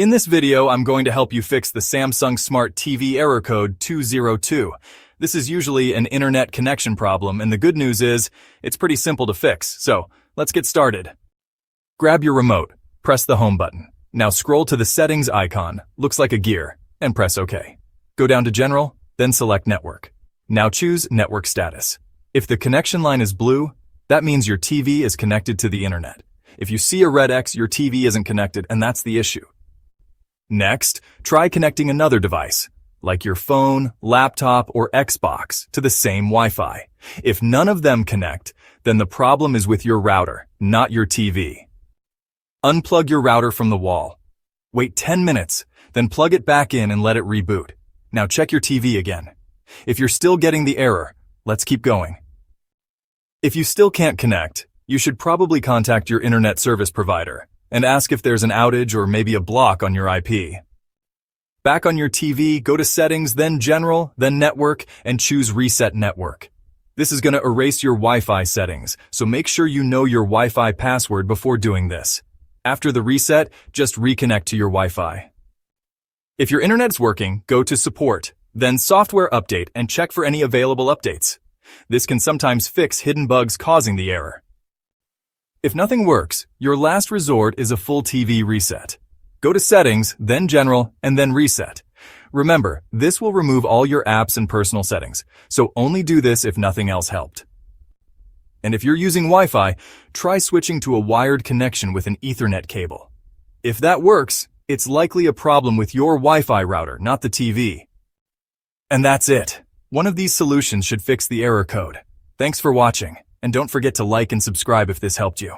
In this video, I'm going to help you fix the Samsung Smart TV error code 202. This is usually an internet connection problem, and the good news is, it's pretty simple to fix. So, let's get started. Grab your remote, press the home button. Now scroll to the settings icon, looks like a gear, and press OK. Go down to General, then select Network. Now choose Network Status. If the connection line is blue, that means your TV is connected to the internet. If you see a red X, your TV isn't connected, and that's the issue. Next, try connecting another device, like your phone, laptop, or Xbox, to the same Wi-Fi. If none of them connect, then the problem is with your router, not your TV. Unplug your router from the wall. Wait 10 minutes, then plug it back in and let it reboot. Now check your TV again. If you're still getting the error, let's keep going. If you still can't connect, you should probably contact your internet service provider and ask if there's an outage or maybe a block on your IP. Back on your TV, go to Settings, then General, then Network, and choose Reset Network. This is going to erase your Wi-Fi settings, so make sure you know your Wi-Fi password before doing this. After the reset, just reconnect to your Wi-Fi. If your internet's working, go to Support, then Software Update, and check for any available updates. This can sometimes fix hidden bugs causing the error. If nothing works, your last resort is a full TV reset. Go to Settings, then General, and then Reset. Remember, this will remove all your apps and personal settings, so only do this if nothing else helped. And if you're using Wi-Fi, try switching to a wired connection with an Ethernet cable. If that works, it's likely a problem with your Wi-Fi router, not the TV. And that's it. One of these solutions should fix the error code. Thanks for watching. And don't forget to like and subscribe if this helped you.